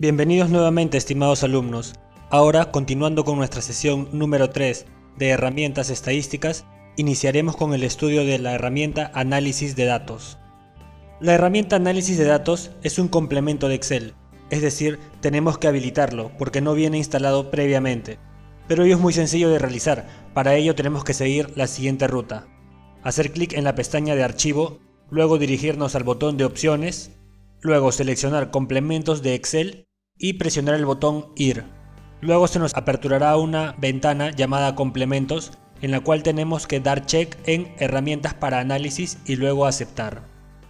Bienvenidos nuevamente, estimados alumnos. Ahora, continuando con nuestra sesión número 3 de herramientas estadísticas, iniciaremos con el estudio de la herramienta Análisis de datos. La herramienta Análisis de datos es un complemento de Excel, es decir, tenemos que habilitarlo porque no viene instalado previamente. Pero ello es muy sencillo de realizar, para ello tenemos que seguir la siguiente ruta. Hacer clic en la pestaña de Archivo, luego dirigirnos al botón de Opciones, luego seleccionar Complementos de Excel y presionar el botón Ir. Luego se nos aperturará una ventana llamada Complementos, en la cual tenemos que dar check en Herramientas para análisis y luego Aceptar.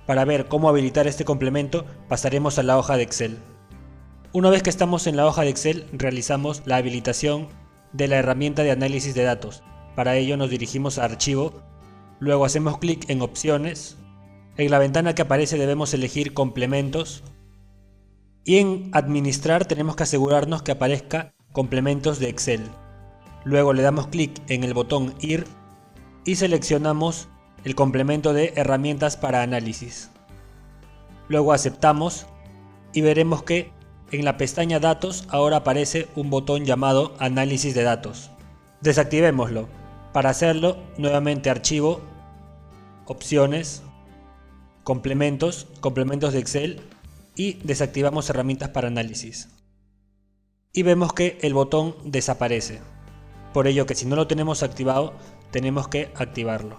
Para ver cómo habilitar este complemento, pasaremos a la hoja de Excel. Una vez que estamos en la hoja de Excel, realizamos la habilitación de la herramienta de análisis de datos. Para ello nos dirigimos a Archivo, luego hacemos clic en Opciones. En la ventana que aparece debemos elegir Complementos. Y en Administrar tenemos que asegurarnos que aparezca Complementos de Excel. Luego le damos clic en el botón Ir y seleccionamos el complemento de Herramientas para análisis. Luego aceptamos y veremos que en la pestaña Datos ahora aparece un botón llamado Análisis de datos. Desactivémoslo. Para hacerlo, nuevamente Archivo, Opciones, Complementos de Excel y desactivamos Herramientas para análisis. Y vemos que el botón desaparece. Por ello que si no lo tenemos activado, tenemos que activarlo.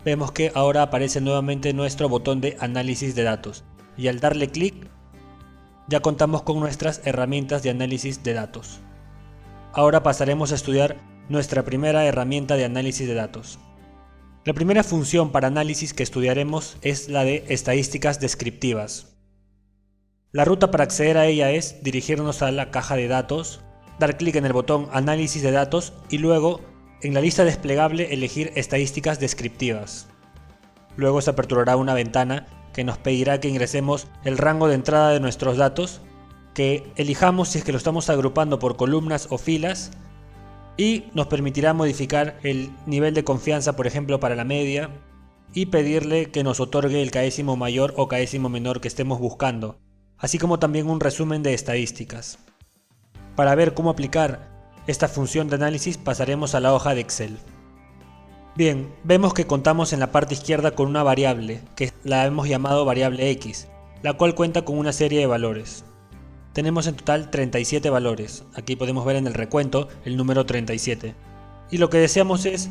Vemos que ahora aparece nuevamente nuestro botón de análisis de datos y al darle clic ya contamos con nuestras herramientas de análisis de datos. Ahora pasaremos a estudiar nuestra primera herramienta de análisis de datos. La primera función para análisis que estudiaremos es la de estadísticas descriptivas. La ruta para acceder a ella es dirigirnos a la caja de datos, dar clic en el botón análisis de datos y luego en la lista desplegable elegir estadísticas descriptivas. Luego se aperturará una ventana que nos pedirá que ingresemos el rango de entrada de nuestros datos, que elijamos si es que lo estamos agrupando por columnas o filas y nos permitirá modificar el nivel de confianza, por ejemplo para la media, y pedirle que nos otorgue el caésimo mayor o caésimo menor que estemos buscando, así como también un resumen de estadísticas. Para ver cómo aplicar esta función de análisis pasaremos a la hoja de Excel. Bien, vemos que contamos en la parte izquierda con una variable, que la hemos llamado variable X, la cual cuenta con una serie de valores. Tenemos en total 37 valores, aquí podemos ver en el recuento el número 37. Y lo que deseamos es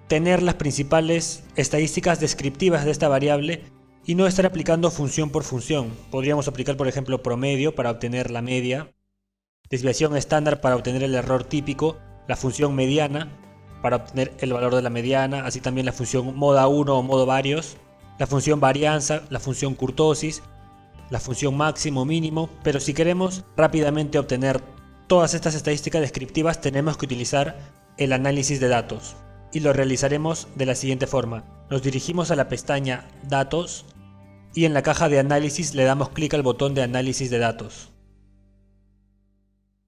tener las principales estadísticas descriptivas de esta variable y no estar aplicando función por función. Podríamos aplicar por ejemplo promedio para obtener la media, desviación estándar para obtener el error típico, la función mediana para obtener el valor de la mediana, así también la función moda 1 o modo varios, la función varianza, la función kurtosis, la función máximo mínimo, pero si queremos rápidamente obtener todas estas estadísticas descriptivas tenemos que utilizar el análisis de datos y lo realizaremos de la siguiente forma. Nos dirigimos a la pestaña Datos y en la caja de análisis le damos clic al botón de análisis de datos.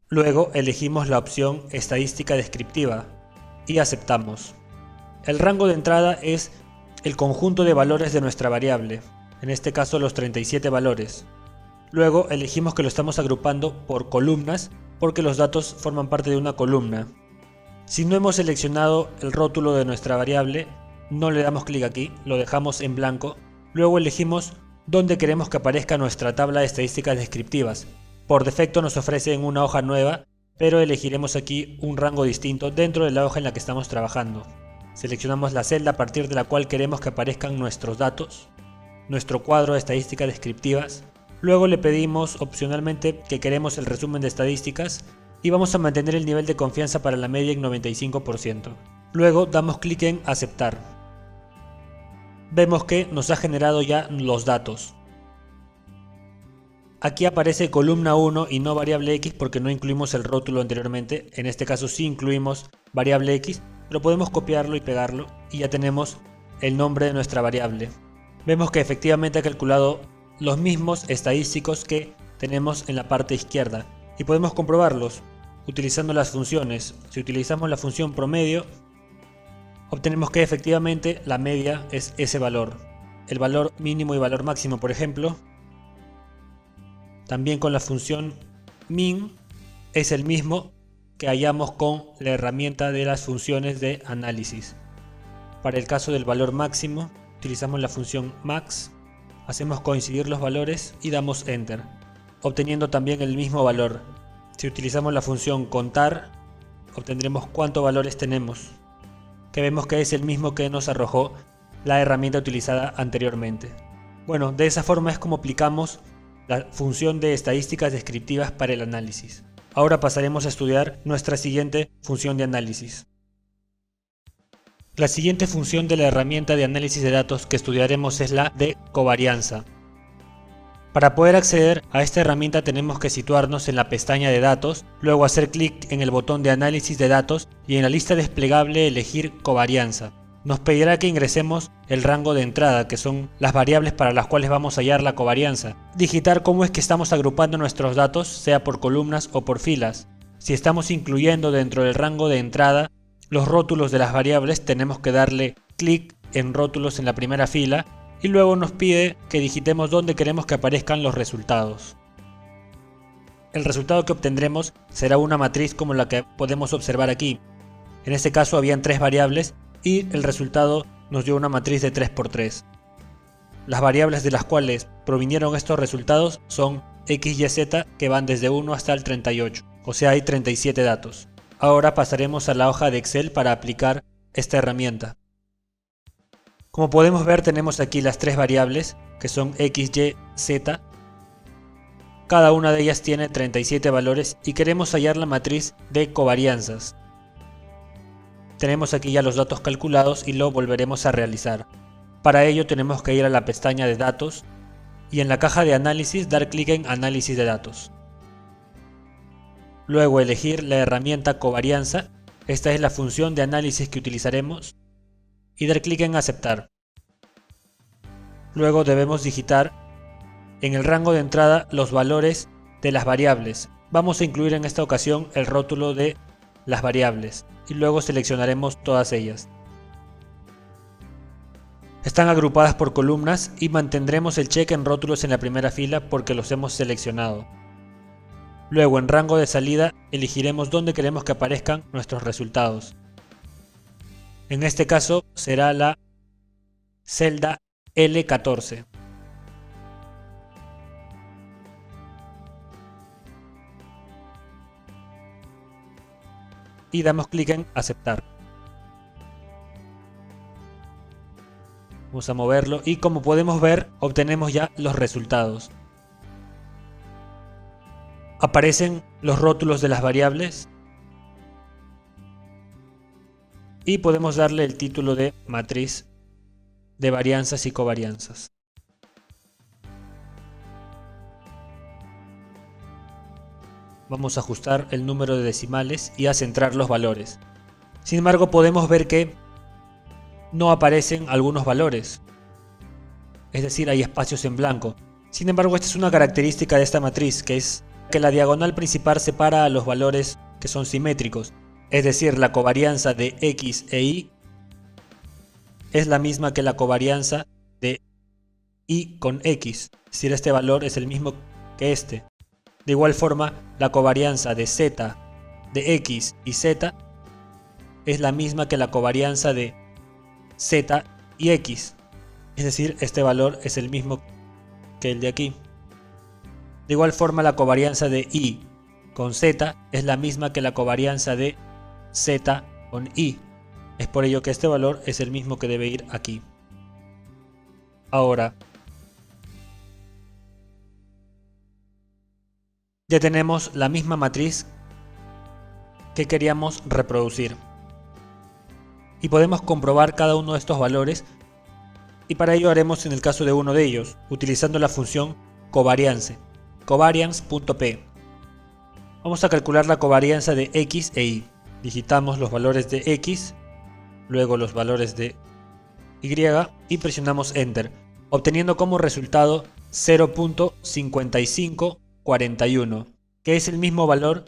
Luego elegimos la opción Estadística descriptiva y aceptamos. El rango de entrada es el conjunto de valores de nuestra variable, en este caso los 37 valores. Luego elegimos que lo estamos agrupando por columnas porque los datos forman parte de una columna. Si no hemos seleccionado el rótulo de nuestra variable, no le damos clic aquí, lo dejamos en blanco. Luego elegimos dónde queremos que aparezca nuestra tabla de estadísticas descriptivas. Por defecto nos ofrece en una hoja nueva, pero elegiremos aquí un rango distinto dentro de la hoja en la que estamos trabajando. Seleccionamos la celda a partir de la cual queremos que aparezcan nuestros datos, nuestro cuadro de estadísticas descriptivas. Luego le pedimos opcionalmente que queremos el resumen de estadísticas y vamos a mantener el nivel de confianza para la media en 95%. Luego damos clic en Aceptar. Vemos que nos ha generado ya los datos. Aquí aparece columna 1 y no variable X porque no incluimos el rótulo anteriormente. En este caso sí incluimos variable X, pero podemos copiarlo y pegarlo y ya tenemos el nombre de nuestra variable. Vemos que efectivamente ha calculado los mismos estadísticos que tenemos en la parte izquierda y podemos comprobarlos utilizando las funciones. Si utilizamos la función promedio, obtenemos que efectivamente la media es ese valor. el valor mínimo y valor máximo, por ejemplo. También con la función min es el mismo que hallamos con la herramienta de las funciones de análisis. Para el caso del valor máximo, utilizamos la función max, hacemos coincidir los valores y damos enter, obteniendo también el mismo valor. Si utilizamos la función contar, obtendremos cuántos valores tenemos, que vemos que es el mismo que nos arrojó la herramienta utilizada anteriormente. Bueno, de esa forma es como aplicamos la función de estadísticas descriptivas para el análisis. Ahora pasaremos a estudiar nuestra siguiente función de análisis. La siguiente función de la herramienta de análisis de datos que estudiaremos es la de covarianza. Para poder acceder a esta herramienta tenemos que situarnos en la pestaña de datos, luego hacer clic en el botón de análisis de datos y en la lista desplegable elegir covarianza. Nos pedirá que ingresemos el rango de entrada, que son las variables para las cuales vamos a hallar la covarianza. Digitar cómo es que estamos agrupando nuestros datos, sea por columnas o por filas. Si estamos incluyendo dentro del rango de entrada los rótulos de las variables, tenemos que darle clic en rótulos en la primera fila y luego nos pide que digitemos dónde queremos que aparezcan los resultados. El resultado que obtendremos será una matriz como la que podemos observar aquí. En este caso habían 3 variables y el resultado nos dio una matriz de 3×3. Las variables de las cuales provinieron estos resultados son x, y, z, que van desde 1 hasta el 38, o sea hay 37 datos. Ahora pasaremos a la hoja de Excel para aplicar esta herramienta. Como podemos ver, tenemos aquí las 3 variables que son x, y, z. Cada una de ellas tiene 37 valores y queremos hallar la matriz de covarianzas. Tenemos aquí ya los datos calculados y lo volveremos a realizar. Para ello tenemos que ir a la pestaña de datos y en la caja de análisis dar clic en análisis de datos. Luego elegir la herramienta covarianza, esta es la función de análisis que utilizaremos, y dar clic en aceptar. Luego debemos digitar en el rango de entrada los valores de las variables. Vamos a incluir en esta ocasión el rótulo de las variables y luego seleccionaremos todas ellas. Están agrupadas por columnas y mantendremos el check en rótulos en la primera fila porque los hemos seleccionado. Luego en rango de salida elegiremos dónde queremos que aparezcan nuestros resultados. En este caso será la celda L14. Y damos clic en aceptar. Vamos a moverlo y como podemos ver obtenemos ya los resultados. Aparecen los rótulos de las variables y podemos darle el título de matriz de varianzas y covarianzas. Vamos a ajustar el número de decimales y a centrar los valores. Sin embargo, podemos ver que no aparecen algunos valores, es decir, hay espacios en blanco. Sin embargo, esta es una característica de esta matriz, que es que la diagonal principal separa a los valores que son simétricos, es decir, la covarianza de x e y es la misma que la covarianza de y con x, es decir, este valor es el mismo que este. De igual forma, la covarianza de z, de x y z es la misma que la covarianza de z y x, es decir, este valor es el mismo que el de aquí. De igual forma, la covarianza de y con z es la misma que la covarianza de z con y. Es por ello que este valor es el mismo que debe ir aquí. Ahora, ya tenemos la misma matriz que queríamos reproducir. Y podemos comprobar cada uno de estos valores y para ello haremos en el caso de uno de ellos, utilizando la función covariance, covariance.p. Vamos a calcular la covarianza de x e y. Digitamos los valores de x, luego los valores de y y presionamos enter, obteniendo como resultado 0.5541, que es el mismo valor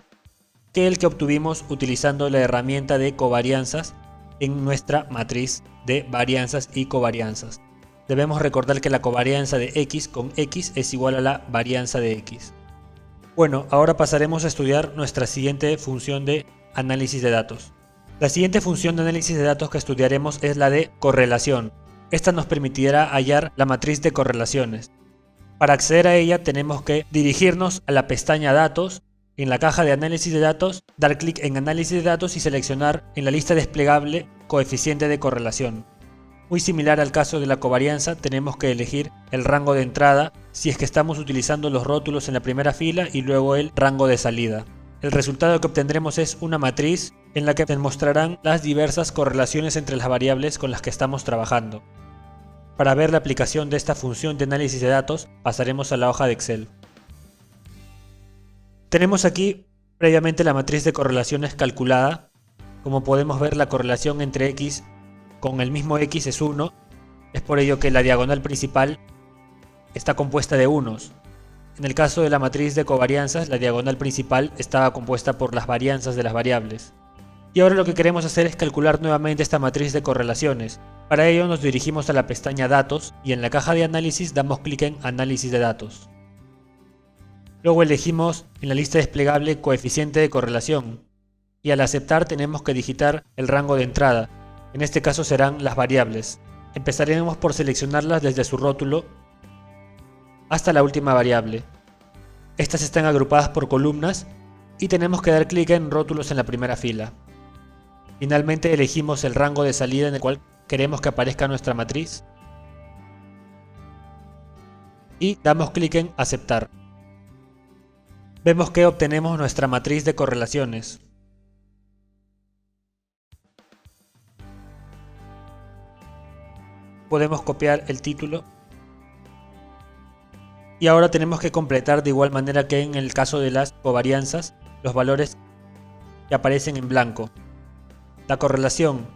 que el que obtuvimos utilizando la herramienta de covarianzas en nuestra matriz de varianzas y covarianzas. debemos recordar que la covarianza de x con x es igual a la varianza de x. Bueno, ahora pasaremos a estudiar nuestra siguiente función de análisis de datos. La siguiente función de análisis de datos que estudiaremos es la de correlación. Esta nos permitirá hallar la matriz de correlaciones. Para acceder a ella tenemos que dirigirnos a la pestaña Datos, en la caja de análisis de datos, dar clic en análisis de datos y seleccionar en la lista desplegable coeficiente de correlación. Muy similar al caso de la covarianza, tenemos que elegir el rango de entrada si es que estamos utilizando los rótulos en la primera fila y luego el rango de salida. El resultado que obtendremos es una matriz en la que nos mostrarán las diversas correlaciones entre las variables con las que estamos trabajando. Para ver la aplicación de esta función de análisis de datos, pasaremos a la hoja de Excel. Tenemos aquí previamente la matriz de correlaciones calculada. Como podemos ver, la correlación entre x con el mismo x es 1, es por ello que la diagonal principal está compuesta de unos. En el caso de la matriz de covarianzas, la diagonal principal estaba compuesta por las varianzas de las variables. Y ahora lo que queremos hacer es calcular nuevamente esta matriz de correlaciones. Para ello nos dirigimos a la pestaña Datos y en la caja de análisis damos clic en Análisis de datos. Luego elegimos en la lista desplegable Coeficiente de correlación y al aceptar tenemos que digitar el rango de entrada. En este caso serán las variables. Empezaremos por seleccionarlas desde su rótulo hasta la última variable. Estas están agrupadas por columnas y tenemos que dar clic en rótulos en la primera fila. Finalmente elegimos el rango de salida en el cual queremos que aparezca nuestra matriz y damos clic en aceptar. Vemos que obtenemos nuestra matriz de correlaciones. Podemos copiar el título y ahora tenemos que completar de igual manera que en el caso de las covarianzas los valores que aparecen en blanco. La correlación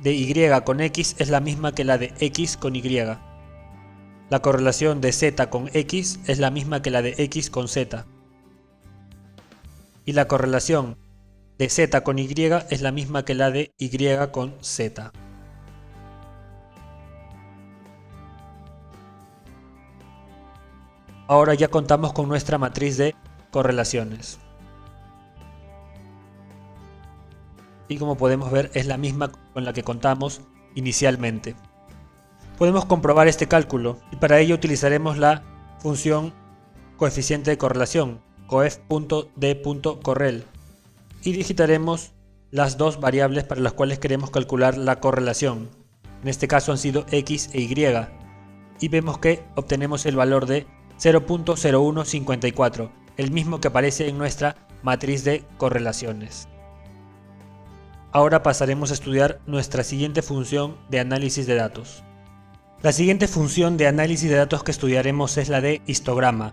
de y con x es la misma que la de x con y. La correlación de z con x es la misma que la de x con z. Y la correlación de z con y es la misma que la de y con z. Ahora ya contamos con nuestra matriz de correlaciones. Y como podemos ver es la misma con la que contamos inicialmente. Podemos comprobar este cálculo y para ello utilizaremos la función coeficiente de correlación, coef.d.correl, y digitaremos las dos variables para las cuales queremos calcular la correlación. En este caso han sido x e y y vemos que obtenemos el valor de 0.0154, el mismo que aparece en nuestra matriz de correlaciones. Ahora pasaremos a estudiar nuestra siguiente función de análisis de datos. La siguiente función de análisis de datos que estudiaremos es la de histograma.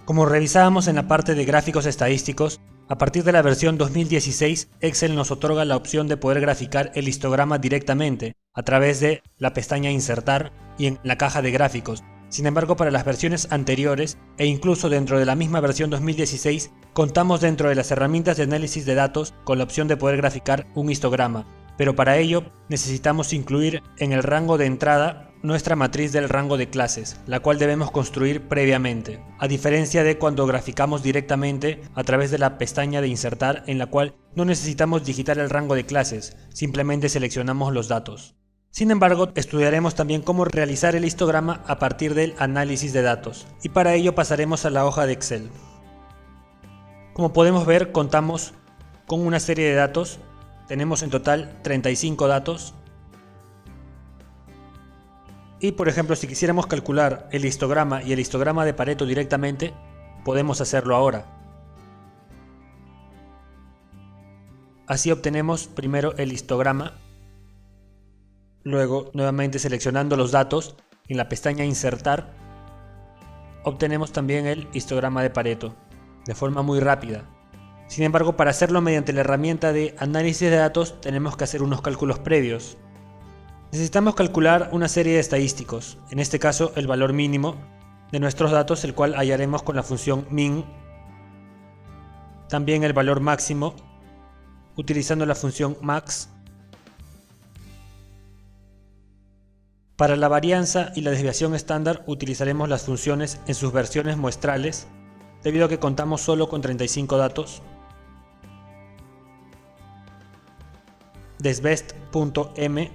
Como revisábamos en la parte de gráficos estadísticos, a partir de la versión 2016, Excel nos otorga la opción de poder graficar el histograma directamente a través de la pestaña Insertar y en la caja de gráficos. Sin embargo, para las versiones anteriores e incluso dentro de la misma versión 2016, contamos dentro de las herramientas de análisis de datos con la opción de poder graficar un histograma, pero para ello necesitamos incluir en el rango de entrada nuestra matriz del rango de clases, la cual debemos construir previamente, a diferencia de cuando graficamos directamente a través de la pestaña de Insertar, en la cual no necesitamos digitar el rango de clases, simplemente seleccionamos los datos. Sin embargo, estudiaremos también cómo realizar el histograma a partir del análisis de datos, y para ello pasaremos a la hoja de Excel. Como podemos ver, contamos con una serie de datos, tenemos en total 35 datos, y por ejemplo, si quisiéramos calcular el histograma y el histograma de Pareto directamente, podemos hacerlo ahora. Así obtenemos primero el histograma. Luego, nuevamente seleccionando los datos, en la pestaña Insertar, obtenemos también el histograma de Pareto, de forma muy rápida. Sin embargo, para hacerlo mediante la herramienta de análisis de datos, tenemos que hacer unos cálculos previos. Necesitamos calcular una serie de estadísticos, en este caso el valor mínimo de nuestros datos, el cual hallaremos con la función min. También el valor máximo, utilizando la función max. Para la varianza y la desviación estándar utilizaremos las funciones en sus versiones muestrales, debido a que contamos solo con 35 datos. Desbest.m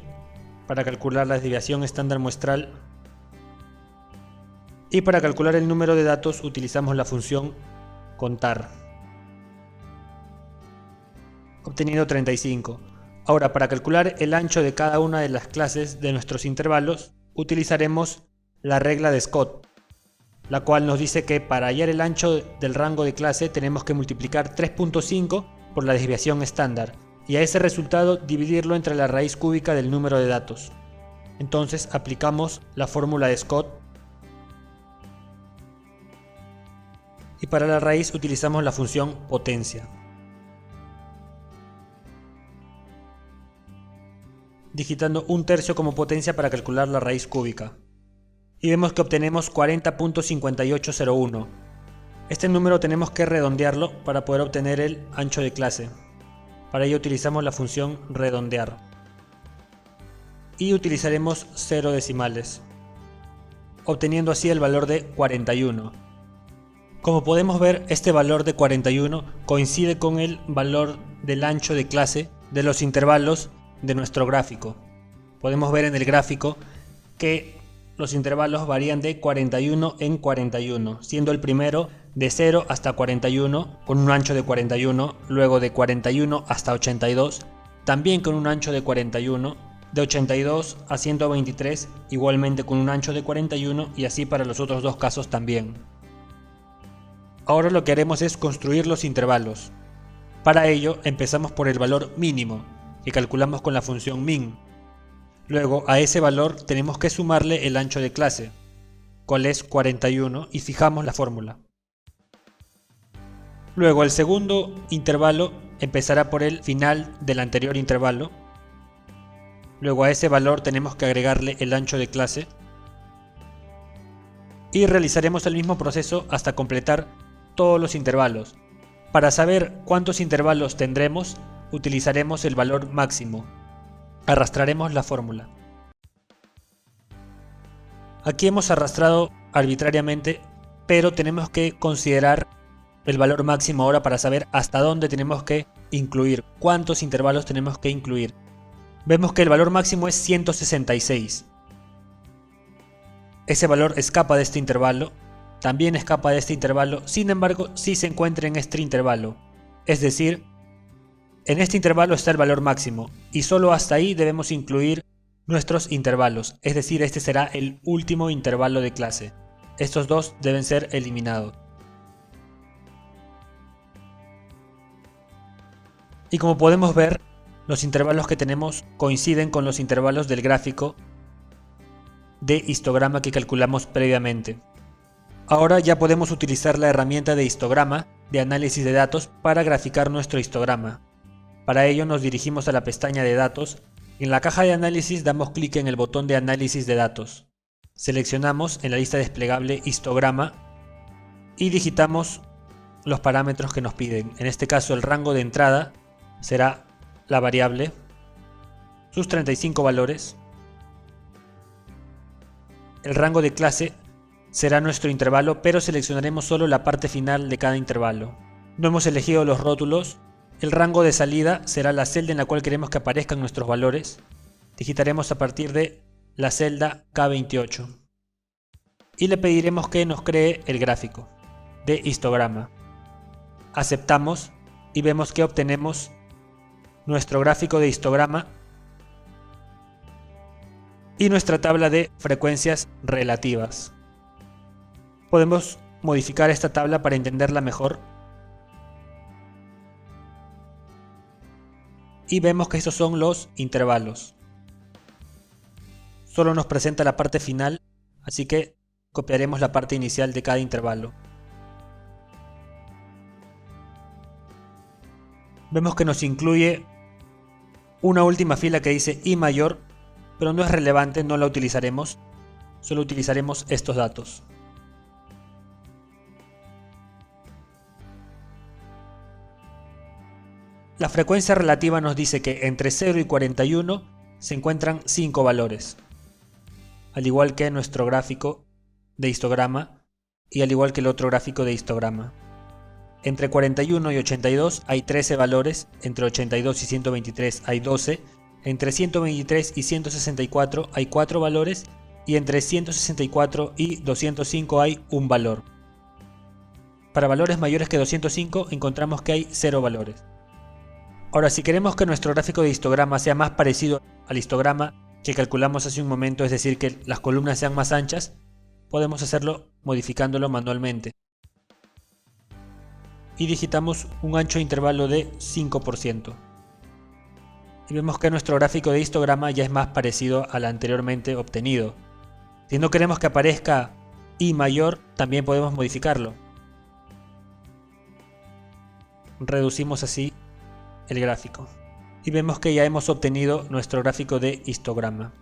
para calcular la desviación estándar muestral. Y para calcular el número de datos utilizamos la función contar, obteniendo 35. Ahora, para calcular el ancho de cada una de las clases de nuestros intervalos, utilizaremos la regla de Scott, la cual nos dice que para hallar el ancho del rango de clase tenemos que multiplicar 3.5 por la desviación estándar, y a ese resultado dividirlo entre la raíz cúbica del número de datos. Entonces aplicamos la fórmula de Scott, y para la raíz utilizamos la función potencia. Digitando 1/3 como potencia para calcular la raíz cúbica. Y vemos que obtenemos 40.5801. Este número tenemos que redondearlo para poder obtener el ancho de clase. Para ello utilizamos la función redondear. Y utilizaremos 0 decimales, obteniendo así el valor de 41. Como podemos ver, este valor de 41 coincide con el valor del ancho de clase de los intervalos de nuestro gráfico. Podemos ver en el gráfico que los intervalos varían de 41 en 41, siendo el primero de 0 hasta 41 con un ancho de 41, luego de 41 hasta 82, también con un ancho de 41, de 82 a 123 igualmente con un ancho de 41 y así para los otros dos casos también. Ahora lo que haremos es construir los intervalos. Para ello empezamos por el valor mínimo, que calculamos con la función min. Luego a ese valor tenemos que sumarle el ancho de clase, cual es 41, y fijamos la fórmula. Luego el segundo intervalo empezará por el final del anterior intervalo. Luego a ese valor tenemos que agregarle el ancho de clase. Y realizaremos el mismo proceso hasta completar todos los intervalos. Para saber cuántos intervalos tendremos, utilizaremos el valor máximo. Arrastraremos la fórmula. Aquí hemos arrastrado arbitrariamente, pero tenemos que considerar el valor máximo ahora para saber hasta dónde tenemos que incluir, cuántos intervalos tenemos que incluir. Vemos que el valor máximo es 166. Ese valor escapa de este intervalo, también escapa de este intervalo, sin embargo sí se encuentra en este intervalo. Es decir, en este intervalo está el valor máximo y solo hasta ahí debemos incluir nuestros intervalos, es decir, este será el último intervalo de clase. Estos dos deben ser eliminados. Y como podemos ver, los intervalos que tenemos coinciden con los intervalos del gráfico de histograma que calculamos previamente. Ahora ya podemos utilizar la herramienta de histograma de análisis de datos para graficar nuestro histograma. Para ello nos dirigimos a la pestaña de datos. En la caja de análisis damos clic en el botón de análisis de datos. Seleccionamos en la lista desplegable histograma y digitamos los parámetros que nos piden. En este caso el rango de entrada será la variable, sus 35 valores. El rango de clase será nuestro intervalo, pero seleccionaremos solo la parte final de cada intervalo. No hemos elegido los rótulos. El rango de salida será la celda en la cual queremos que aparezcan nuestros valores. Digitaremos a partir de la celda K28. Y le pediremos que nos cree el gráfico de histograma. Aceptamos y vemos que obtenemos nuestro gráfico de histograma y nuestra tabla de frecuencias relativas. Podemos modificar esta tabla para entenderla mejor. Y vemos que estos son los intervalos. Solo nos presenta la parte final, así que copiaremos la parte inicial de cada intervalo. Vemos que nos incluye una última fila que dice I mayor, pero no es relevante, no la utilizaremos. Solo utilizaremos estos datos. La frecuencia relativa nos dice que entre 0 y 41 se encuentran 5 valores. al igual que nuestro gráfico de histograma y al igual que el otro gráfico de histograma. Entre 41 y 82 hay 13 valores, entre 82 y 123 hay 12, entre 123 y 164 hay 4 valores y entre 164 y 205 hay un valor. Para valores mayores que 205 encontramos que hay 0 valores. Ahora, si queremos que nuestro gráfico de histograma sea más parecido al histograma que calculamos hace un momento, es decir, que las columnas sean más anchas, podemos hacerlo modificándolo manualmente. Y digitamos un ancho de intervalo de 5%. Y vemos que nuestro gráfico de histograma ya es más parecido al anteriormente obtenido. Si no queremos que aparezca I mayor, también podemos modificarlo. Reducimos así el gráfico. Y vemos que ya hemos obtenido nuestro gráfico de histograma.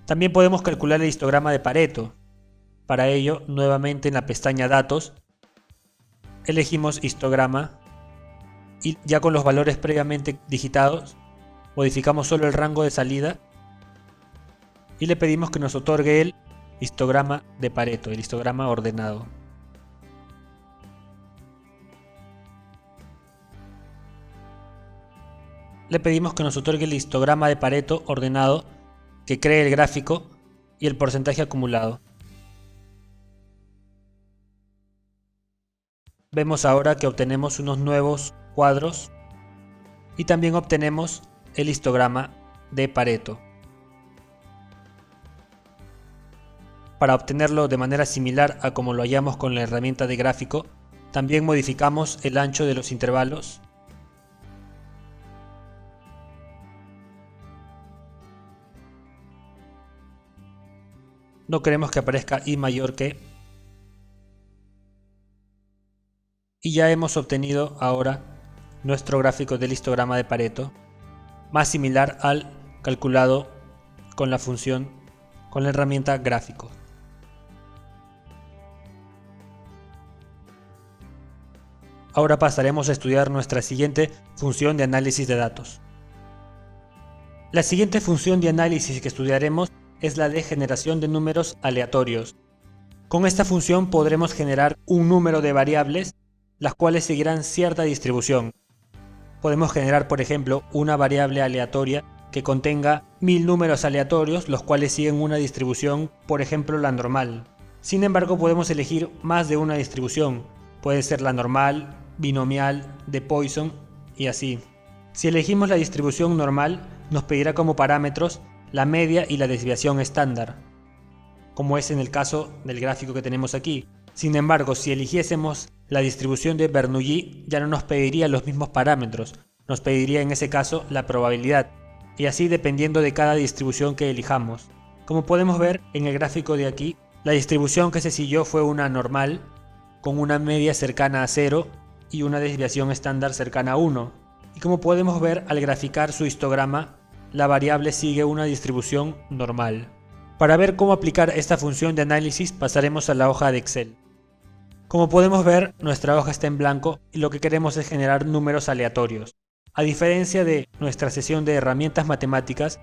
También podemos calcular el histograma de Pareto. Para ello, nuevamente en la pestaña Datos, elegimos histograma y ya con los valores previamente digitados, modificamos solo el rango de salida y le pedimos que nos otorgue el histograma de Pareto, el histograma ordenado. Le pedimos que nos otorgue el histograma de Pareto ordenado que cree el gráfico y el porcentaje acumulado. Vemos ahora que obtenemos unos nuevos cuadros y también obtenemos el histograma de Pareto. Para obtenerlo de manera similar a como lo hallamos con la herramienta de gráfico, también modificamos el ancho de los intervalos . No queremos que aparezca I mayor que. Y ya hemos obtenido ahora nuestro gráfico del histograma de Pareto, más similar al calculado con la herramienta gráfico. Ahora pasaremos a estudiar nuestra siguiente función de análisis de datos. La siguiente función de análisis que estudiaremos es la de generación de números aleatorios. Con esta función podremos generar un número de variables, las cuales seguirán cierta distribución. Podemos generar, por ejemplo, una variable aleatoria que contenga 1000 números aleatorios, los cuales siguen una distribución, por ejemplo la normal. Sin embargo, podemos elegir más de una distribución. Puede ser la normal, binomial, de Poisson y así. Si elegimos la distribución normal, nos pedirá como parámetros la media y la desviación estándar, como es en el caso del gráfico que tenemos aquí. Sin embargo, si eligiésemos la distribución de Bernoulli, ya no nos pediría los mismos parámetros, nos pediría en ese caso la probabilidad, y así dependiendo de cada distribución que elijamos. Como podemos ver en el gráfico de aquí, la distribución que se siguió fue una normal, con una media cercana a 0 y una desviación estándar cercana a 1. Y como podemos ver al graficar su histograma, la variable sigue una distribución normal. Para ver cómo aplicar esta función de análisis pasaremos a la hoja de Excel. Como podemos ver, nuestra hoja está en blanco y lo que queremos es generar números aleatorios. A diferencia de nuestra sesión de herramientas matemáticas,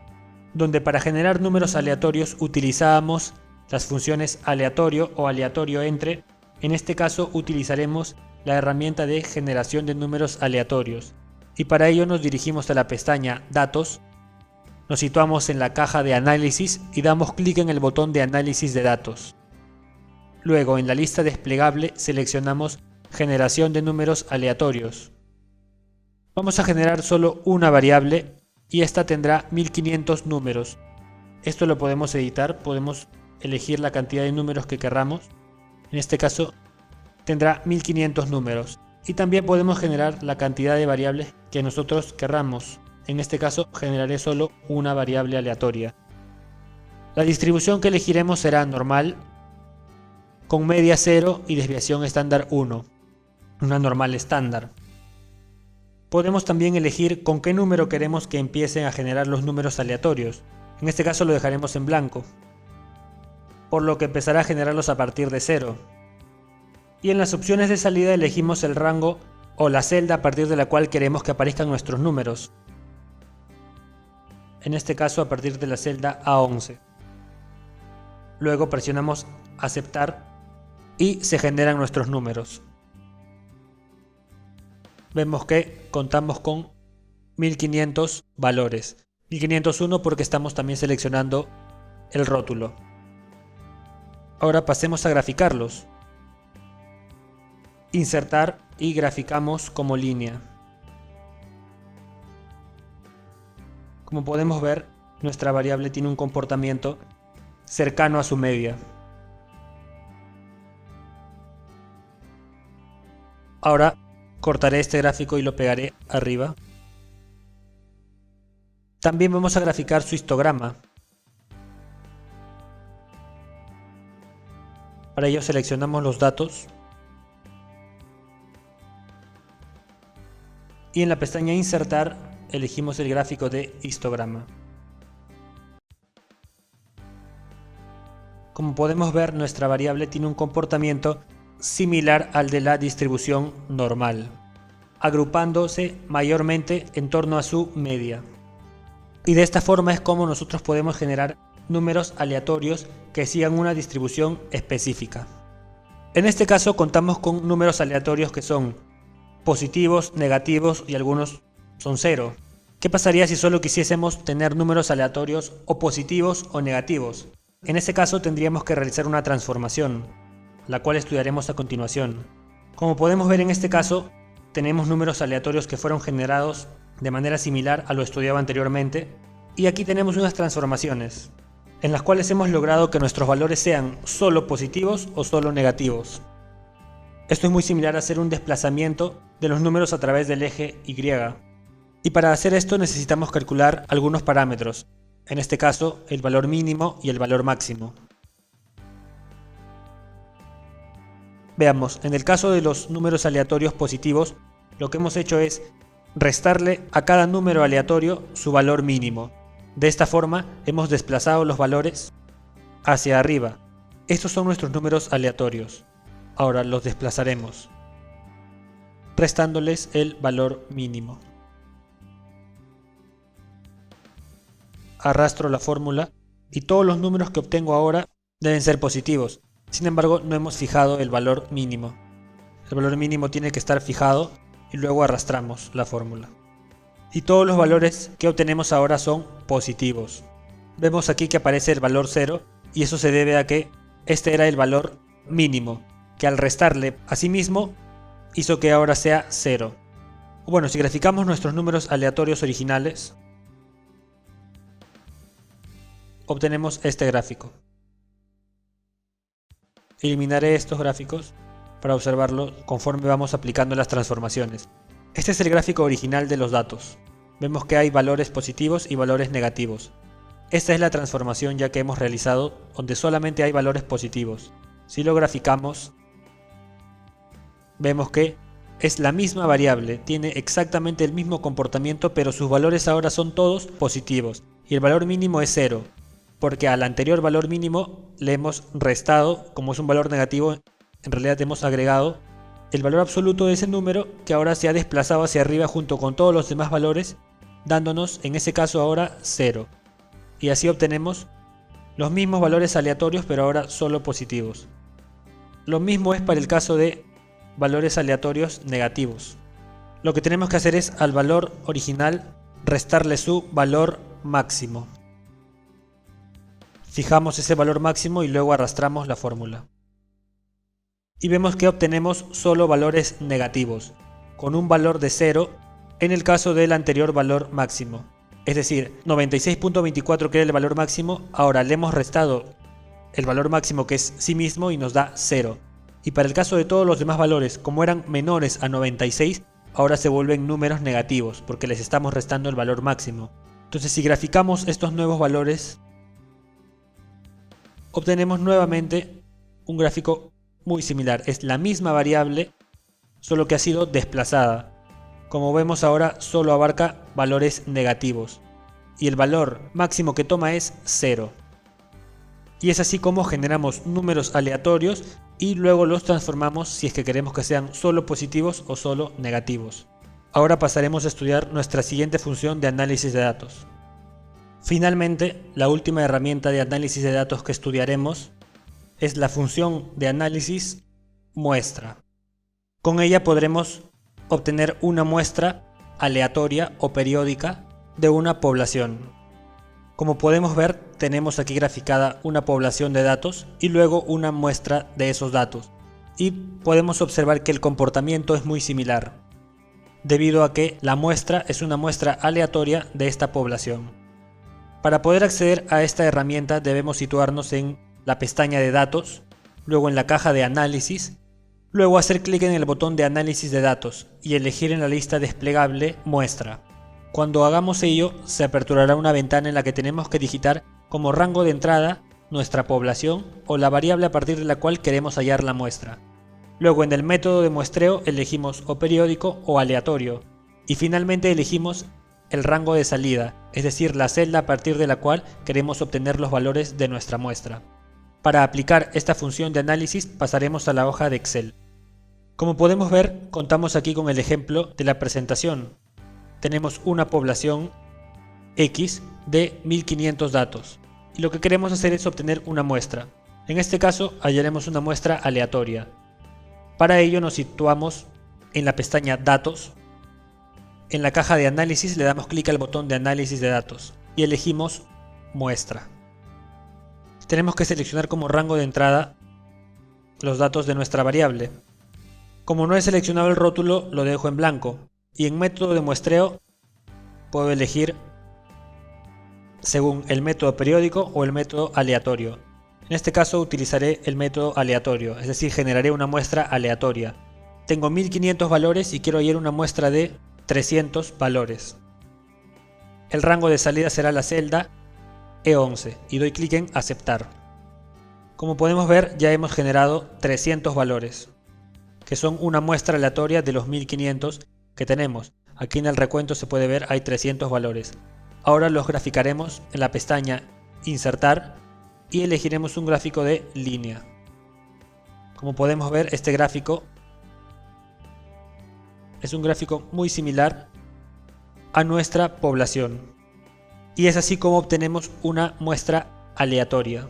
donde para generar números aleatorios utilizábamos las funciones aleatorio o aleatorio entre, en este caso utilizaremos la herramienta de generación de números aleatorios. Y para ello nos dirigimos a la pestaña Datos, nos situamos en la caja de análisis y damos clic en el botón de análisis de datos. Luego en la lista desplegable seleccionamos generación de números aleatorios. Vamos a generar solo una variable y esta tendrá 1500 números. Esto lo podemos editar, podemos elegir la cantidad de números que querramos. En este caso tendrá 1500 números. Y también podemos generar la cantidad de variables que nosotros querramos. En este caso generaré solo una variable aleatoria. La distribución que elegiremos será normal, con media 0 y desviación estándar 1, una normal estándar. Podemos también elegir con qué número queremos que empiecen a generar los números aleatorios. En este caso lo dejaremos en blanco, por lo que empezará a generarlos a partir de 0. Y en las opciones de salida elegimos el rango o la celda a partir de la cual queremos que aparezcan nuestros números. En este caso a partir de la celda A11. luego presionamos aceptar y se generan nuestros números. Vemos que contamos con 1500 valores. 1501 porque estamos también seleccionando el rótulo. Ahora pasemos a graficarlos. Insertar y graficamos como línea. Como podemos ver, nuestra variable tiene un comportamiento cercano a su media. Ahora cortaré este gráfico y lo pegaré arriba. También vamos a graficar su histograma. Para ello seleccionamos los datos y en la pestaña Insertar elegimos el gráfico de histograma. Como podemos ver, nuestra variable tiene un comportamiento similar al de la distribución normal, agrupándose mayormente en torno a su media. Y de esta forma es como nosotros podemos generar números aleatorios que sigan una distribución específica. En este caso contamos con números aleatorios que son positivos, negativos y algunos son cero. ¿Qué pasaría si solo quisiésemos tener números aleatorios o positivos o negativos? En ese caso tendríamos que realizar una transformación, la cual estudiaremos a continuación. Como podemos ver, en este caso tenemos números aleatorios que fueron generados de manera similar a lo estudiado anteriormente, y aquí tenemos unas transformaciones en las cuales hemos logrado que nuestros valores sean solo positivos o solo negativos. Esto es muy similar a hacer un desplazamiento de los números a través del eje Y, y para hacer esto necesitamos calcular algunos parámetros, en este caso el valor mínimo y el valor máximo. Veamos, en el caso de los números aleatorios positivos, lo que hemos hecho es restarle a cada número aleatorio su valor mínimo. De esta forma hemos desplazado los valores hacia arriba. Estos son nuestros números aleatorios. Ahora los desplazaremos, restándoles el valor mínimo. Arrastro la fórmula y todos los números que obtengo ahora deben ser positivos. Sin embargo, no hemos fijado el valor mínimo. El valor mínimo tiene que estar fijado y luego arrastramos la fórmula. Y todos los valores que obtenemos ahora son positivos. Vemos aquí que aparece el valor 0 y eso se debe a que este era el valor mínimo, que al restarle a sí mismo hizo que ahora sea 0. Bueno, si graficamos nuestros números aleatorios originales, obtenemos este gráfico. Eliminaré estos gráficos para observarlo conforme vamos aplicando las transformaciones. Este es el gráfico original de los datos. Vemos que hay valores positivos y valores negativos. Esta es la transformación ya que hemos realizado donde solamente hay valores positivos. Si lo graficamos, vemos que es la misma variable, tiene exactamente el mismo comportamiento, pero sus valores ahora son todos positivos y el valor mínimo es 0. Porque al anterior valor mínimo le hemos restado, como es un valor negativo, en realidad hemos agregado el valor absoluto de ese número que ahora se ha desplazado hacia arriba junto con todos los demás valores, dándonos en ese caso ahora 0. Y así obtenemos los mismos valores aleatorios pero ahora solo positivos. Lo mismo es para el caso de valores aleatorios negativos. Lo que tenemos que hacer es al valor original restarle su valor máximo. Fijamos ese valor máximo y luego arrastramos la fórmula. Y vemos que obtenemos solo valores negativos, con un valor de 0 en el caso del anterior valor máximo. Es decir, 96.24 que era el valor máximo, ahora le hemos restado el valor máximo que es sí mismo y nos da 0. Y para el caso de todos los demás valores, como eran menores a 96, ahora se vuelven números negativos porque les estamos restando el valor máximo. Entonces si graficamos estos nuevos valores, obtenemos nuevamente un gráfico muy similar. Es la misma variable, solo que ha sido desplazada. Como vemos ahora, solo abarca valores negativos. Y el valor máximo que toma es 0. Y es así como generamos números aleatorios y luego los transformamos si es que queremos que sean solo positivos o solo negativos. Ahora pasaremos a estudiar nuestra siguiente función de análisis de datos. Finalmente, la última herramienta de análisis de datos que estudiaremos es la función de análisis muestra. Con ella podremos obtener una muestra aleatoria o periódica de una población. Como podemos ver, tenemos aquí graficada una población de datos y luego una muestra de esos datos. Y podemos observar que el comportamiento es muy similar, debido a que la muestra es una muestra aleatoria de esta población. Para poder acceder a esta herramienta debemos situarnos en la pestaña de datos, luego en la caja de análisis, luego hacer clic en el botón de análisis de datos y elegir en la lista desplegable muestra. Cuando hagamos ello, se aperturará una ventana en la que tenemos que digitar como rango de entrada nuestra población o la variable a partir de la cual queremos hallar la muestra. Luego en el método de muestreo elegimos o periódico o aleatorio y finalmente elegimos el rango de salida, es decir, la celda a partir de la cual queremos obtener los valores de nuestra muestra. Para aplicar esta función de análisis pasaremos a la hoja de Excel. Como podemos ver, contamos aquí con el ejemplo de la presentación. Tenemos una población X de 1500 datos y lo que queremos hacer es obtener una muestra. En este caso hallaremos una muestra aleatoria. Para ello nos situamos en la pestaña Datos. En la caja de análisis le damos clic al botón de análisis de datos y elegimos muestra. Tenemos que seleccionar como rango de entrada los datos de nuestra variable. Como no he seleccionado el rótulo, lo dejo en blanco y en método de muestreo puedo elegir según el método periódico o el método aleatorio. En este caso utilizaré el método aleatorio, es decir, generaré una muestra aleatoria. Tengo 1500 valores y quiero hallar una muestra de 300 valores. El rango de salida será la celda E11 y doy clic en aceptar. Como podemos ver, ya hemos generado 300 valores, que son una muestra aleatoria de los 1500 que tenemos. Aquí en el recuento se puede ver hay 300 valores. Ahora los graficaremos en la pestaña Insertar y elegiremos un gráfico de línea. Como podemos ver, este gráfico es un gráfico muy similar a nuestra población. Y es así como obtenemos una muestra aleatoria.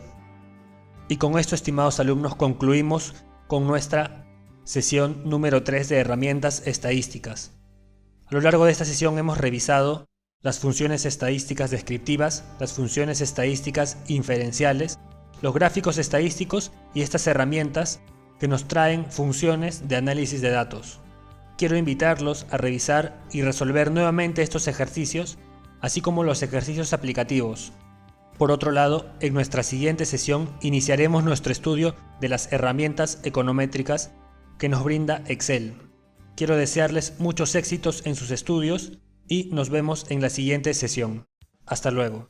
Y con esto, estimados alumnos, concluimos con nuestra sesión número 3 de herramientas estadísticas. A lo largo de esta sesión hemos revisado las funciones estadísticas descriptivas, las funciones estadísticas inferenciales, los gráficos estadísticos y estas herramientas que nos traen funciones de análisis de datos. Quiero invitarlos a revisar y resolver nuevamente estos ejercicios, así como los ejercicios aplicativos. Por otro lado, en nuestra siguiente sesión iniciaremos nuestro estudio de las herramientas econométricas que nos brinda Excel. Quiero desearles muchos éxitos en sus estudios y nos vemos en la siguiente sesión. Hasta luego.